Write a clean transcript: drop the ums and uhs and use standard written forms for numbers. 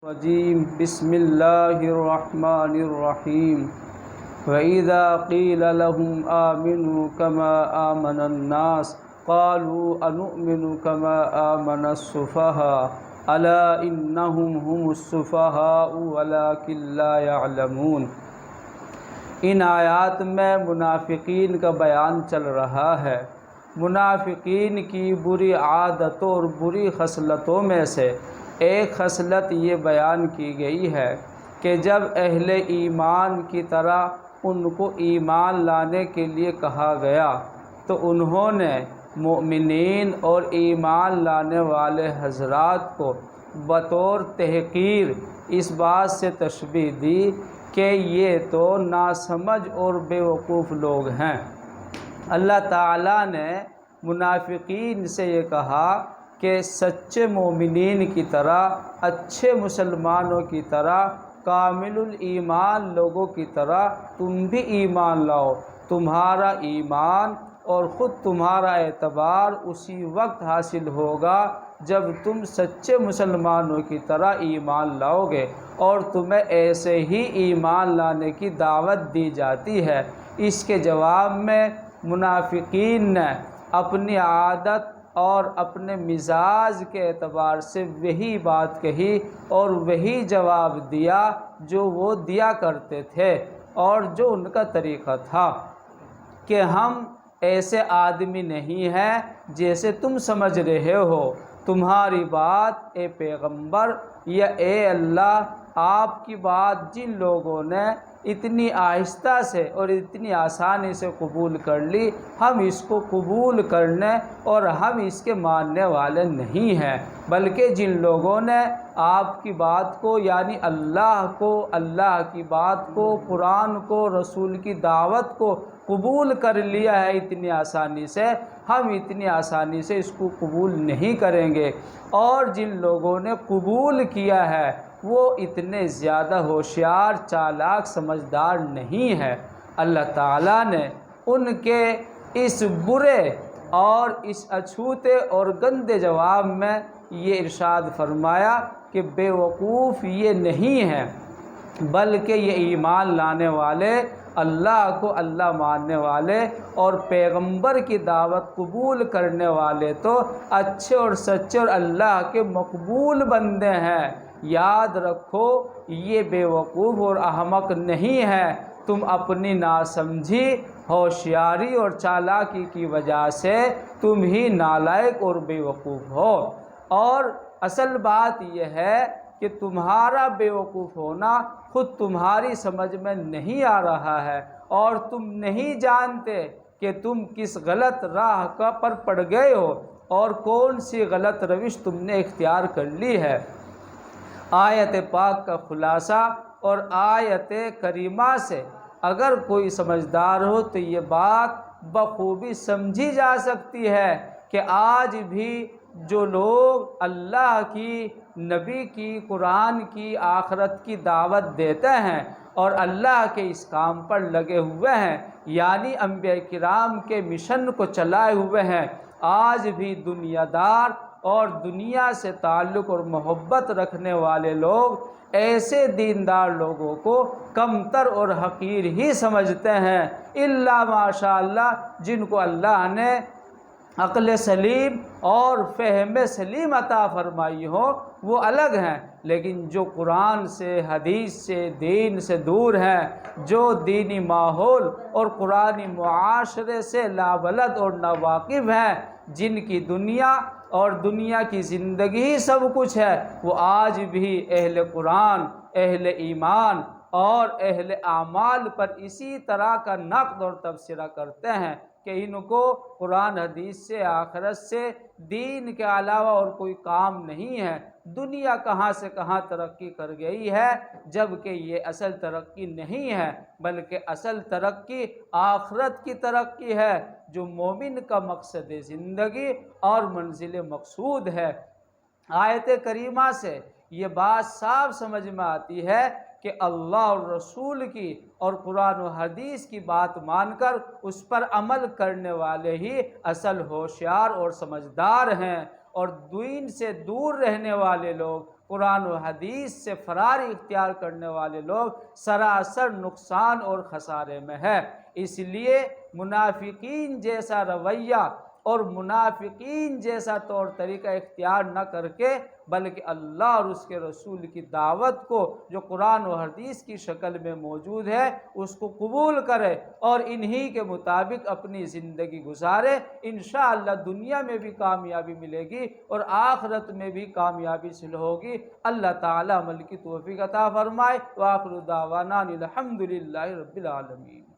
الرجیم بسم اللہ الرحمن الرحیم وَإِذَا قِيلَ لَهُمْ آمِنُوا كَمَا آمَنَ النَّاسُ قَالُوا أَنُؤْمِنُ كَمَا آمَنَ السُّفَهَاءُ أَلَا إِنَّهُمْ هُمُ السُّفَهَاءُ وَلَكِنْ لَا يَعْلَمُونَ۔ ان آیات میں منافقین کا بیان چل رہا ہے۔ منافقین کی بری عادتوں اور بری خصلتوں میں سے ایک خصلت یہ بیان کی گئی ہے کہ جب اہل ایمان کی طرح ان کو ایمان لانے کے لیے کہا گیا تو انہوں نے مومنین اور ایمان لانے والے حضرات کو بطور تحقیر اس بات سے تشبیہ دی کہ یہ تو ناسمجھ اور بیوقوف لوگ ہیں۔ اللہ تعالیٰ نے منافقین سے یہ کہا کہ سچے مومنین کی طرح، اچھے مسلمانوں کی طرح، کامل الایمان لوگوں کی طرح تم بھی ایمان لاؤ۔ تمہارا ایمان اور خود تمہارا اعتبار اسی وقت حاصل ہوگا جب تم سچے مسلمانوں کی طرح ایمان لاؤ گے، اور تمہیں ایسے ہی ایمان لانے کی دعوت دی جاتی ہے۔ اس کے جواب میں منافقین نے اپنی عادت اور اپنے مزاج کے اعتبار سے وہی بات کہی اور وہی جواب دیا جو وہ دیا کرتے تھے اور جو ان کا طریقہ تھا کہ ہم ایسے آدمی نہیں ہیں جیسے تم سمجھ رہے ہو۔ تمہاری بات اے پیغمبر یا اے اللہ، آپ کی بات جن لوگوں نے اتنی آہستہ سے اور اتنی آسانی سے قبول کر لی، ہم اس کو قبول کرنے اور ہم اس کے ماننے والے نہیں ہیں، بلکہ جن لوگوں نے آپ کی بات کو یعنی اللہ کو، اللہ کی بات کو، قرآن کو، رسول کی دعوت کو قبول کر لیا ہے اتنی آسانی سے، ہم اتنی آسانی سے اس کو قبول نہیں کریں گے۔ اور جن لوگوں نے قبول کیا ہے وہ اتنے زیادہ ہوشیار، چالاک، سمجھدار نہیں ہے۔ اللہ تعالیٰ نے ان کے اس برے اور اس اچھوتے اور گندے جواب میں یہ ارشاد فرمایا کہ بے وقوف یہ نہیں ہیں، بلکہ یہ ایمان لانے والے، اللہ کو اللہ ماننے والے اور پیغمبر کی دعوت قبول کرنے والے تو اچھے اور سچے اور اللہ کے مقبول بندے ہیں۔ یاد رکھو یہ بے وقوف اور احمق نہیں ہے، تم اپنی ناسمجھی، ہوشیاری اور چالاکی کی وجہ سے تم ہی نالائق اور بے وقوف ہو۔ اور اصل بات یہ ہے کہ تمہارا بے وقوف ہونا خود تمہاری سمجھ میں نہیں آ رہا ہے اور تم نہیں جانتے کہ تم کس غلط راہ پر پڑ گئے ہو اور کون سی غلط روش تم نے اختیار کر لی ہے۔ آیت پاک کا خلاصہ اور آیت کریمہ سے اگر کوئی سمجھدار ہو تو یہ بات بخوبی سمجھی جا سکتی ہے کہ آج بھی جو لوگ اللہ کی، نبی کی، قرآن کی، آخرت کی دعوت دیتے ہیں اور اللہ کے اس کام پر لگے ہوئے ہیں، یعنی انبیاء کرام کے مشن کو چلائے ہوئے ہیں، آج بھی دنیا دار اور دنیا سے تعلق اور محبت رکھنے والے لوگ ایسے دیندار لوگوں کو کمتر اور حقیر ہی سمجھتے ہیں، الا ماشاء اللہ جن کو اللہ نے عقل سلیم اور فہم سلیم عطا فرمائی ہو وہ الگ ہیں، لیکن جو قرآن سے، حدیث سے، دین سے دور ہیں، جو دینی ماحول اور قرآنی معاشرے سے لابلد اور ناواقف ہیں، جن کی دنیا اور دنیا کی زندگی ہی سب کچھ ہے، وہ آج بھی اہل قرآن، اہل ایمان اور اہل اعمال پر اسی طرح کا نقد اور تبصرہ کرتے ہیں کہ ان کو قرآن حدیث سے، آخرت سے، دین کے علاوہ اور کوئی کام نہیں ہے۔ دنیا کہاں سے کہاں ترقی کر گئی ہے، جبکہ یہ اصل ترقی نہیں ہے، بلکہ اصل ترقی آخرت کی ترقی ہے جو مومن کا مقصد زندگی اور منزل مقصود ہے۔ آیت کریمہ سے یہ بات صاف سمجھ میں آتی ہے کہ اللہ اور رسول کی اور قرآن و حدیث کی بات مان کر اس پر عمل کرنے والے ہی اصل ہوشیار اور سمجھدار ہیں، اور دین سے دور رہنے والے لوگ، قرآن و حدیث سے فراری اختیار کرنے والے لوگ سراسر نقصان اور خسارے میں ہے۔ اس لیے منافقین جیسا رویہ اور منافقین جیسا طور طریقہ اختیار نہ کر کے، بلکہ اللہ اور اس کے رسول کی دعوت کو جو قرآن و حدیث کی شکل میں موجود ہے اس کو قبول کرے اور انہی کے مطابق اپنی زندگی گزارے۔ انشاءاللہ دنیا میں بھی کامیابی ملے گی اور آخرت میں بھی کامیابی حاصل ہوگی۔ اللہ تعالی عمل کی توفیق عطا فرمائے۔ وآخر دعوانا الحمدللہ رب العالمین۔